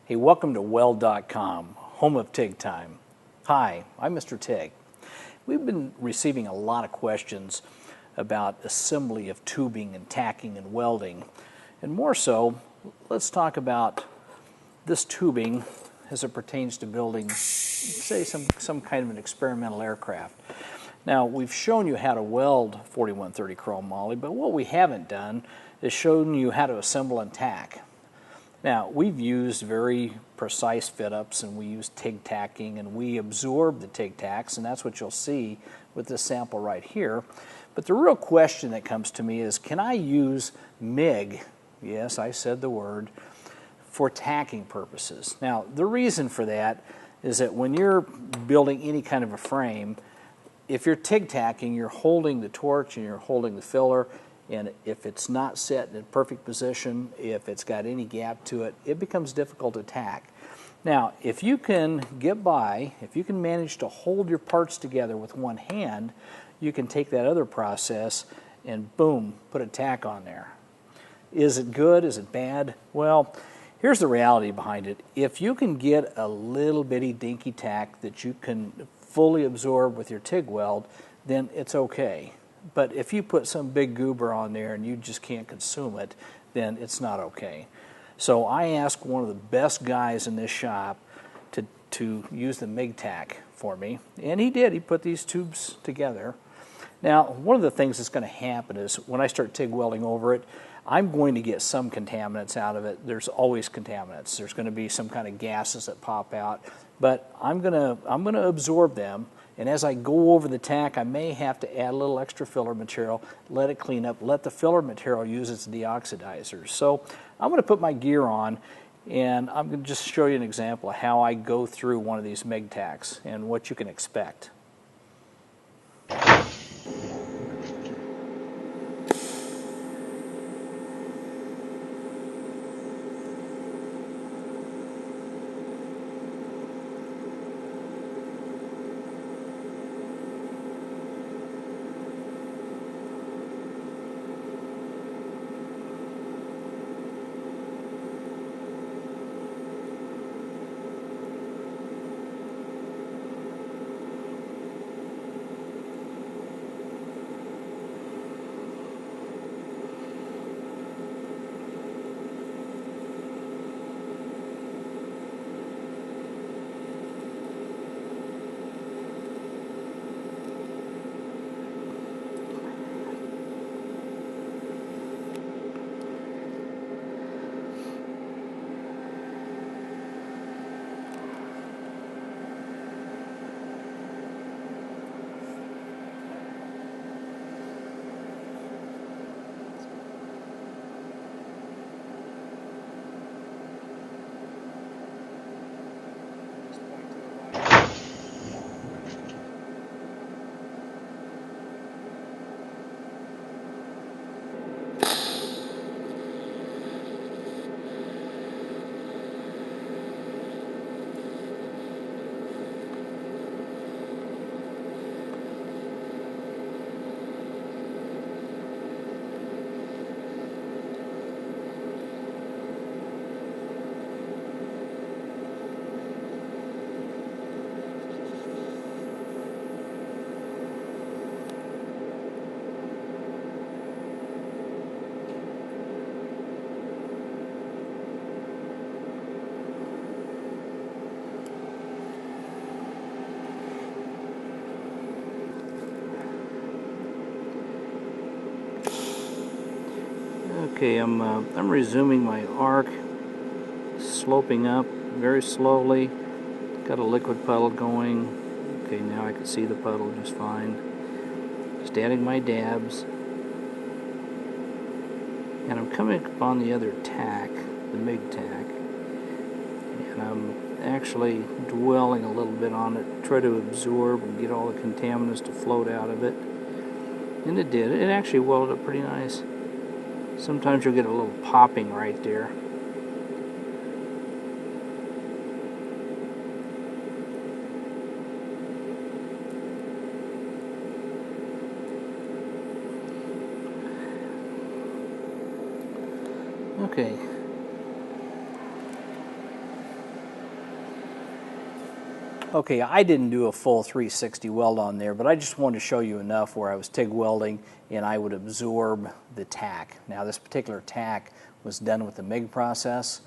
Hey, welcome to Weld.com, home of TIG time. Hi, I'm Mr. TIG. We've been receiving a lot of questions about assembly of tubing and tacking and welding. And more so, let's talk about this tubing as it pertains to building, say, some kind of an experimental aircraft. Now, we've shown you how to weld 4130 chrome moly, but what we haven't done is shown you how to assemble and tack. Now, we've used very precise fit-ups, and we use TIG tacking, and we absorb the TIG tacks, and that's what you'll see with this sample right here. But the real question that comes to me is, can I use MIG, yes, I said the word, for tacking purposes? Now, the reason for that is that when you're building any kind of a frame, if you're TIG tacking, you're holding the torch and you're holding the filler, and if it's not set in a perfect position, if it's got any gap to it, it becomes difficult to tack. Now, if you can get by, if you can manage to hold your parts together with one hand, you can take that other process and boom, put a tack on there. Is it good? Is it bad? Well, here's the reality behind it. If you can get a little bitty dinky tack that you can fully absorb with your TIG weld, then it's okay. But if you put some big goober on there and you just can't consume it, then it's not okay. So I asked one of the best guys in this shop to use the MIG tack for me, and he did. He put these tubes together. Now, one of the things that's going to happen is when I start TIG welding over it, I'm going to get some contaminants out of it. There's always contaminants. There's going to be some kind of gases that pop out, but I'm going to absorb them. And as I go over the tack, I may have to add a little extra filler material, let it clean up, let the filler material use its deoxidizers. So I'm going to put my gear on, and I'm going to just show you an example of how I go through one of these MIG tacks and what you can expect. Okay, I'm resuming my arc, sloping up very slowly. Got a liquid puddle going. Okay, now I can see the puddle just fine. Just adding my dabs. And I'm coming up on the other tack, the MIG tack. And I'm actually dwelling a little bit on it, try to absorb and get all the contaminants to float out of it. And it did. It actually welded up pretty nice. Sometimes you'll get a little popping right there. Okay. Okay, I didn't do a full 360 weld on there, but I just wanted to show you enough where I was TIG welding and I would absorb the tack. Now this particular tack was done with the MIG process.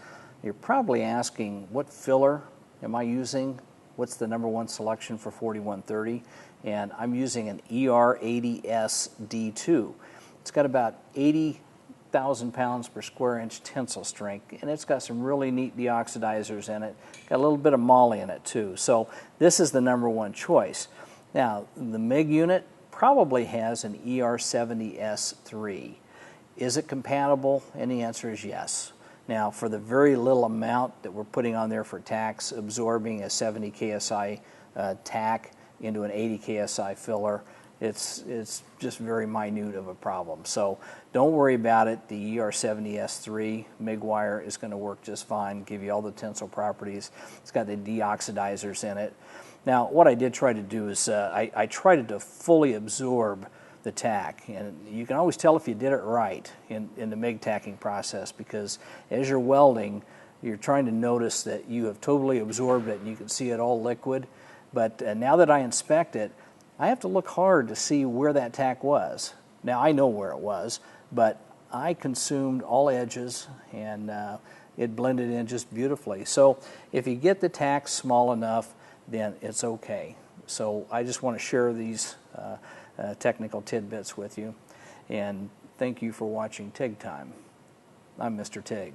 You're probably asking, what filler am I using? What's the #1 selection for 4130? And I'm using an ER80S D2. It's got about 80,000 pounds per square inch tensile strength, and it's got some really neat deoxidizers in it. Got a little bit of moly in it too. So this is the #1 choice. Now the MIG unit probably has an ER70S3. Is it compatible? And the answer is yes. Now for the very little amount that we're putting on there for Tacks, absorbing a 70 KSI tack into an 80 KSI filler, it's just very minute of a problem. So don't worry about it. The ER70S3 MIG wire is going to work just fine, give you all the tensile properties. It's got the deoxidizers in it. Now what I did try to do is I tried to fully absorb the tack, and you can always tell if you did it right in the MIG tacking process, because as you're welding you're trying to notice that you have totally absorbed it and you can see it all liquid. But now that I inspect it, I have to look hard to see where that tack was. Now I know where it was, but I consumed all edges and it blended in just beautifully. So if you get the tack small enough, then it's okay. So I just want to share these technical tidbits with you, and thank you for watching TIG Time. I'm Mr. TIG.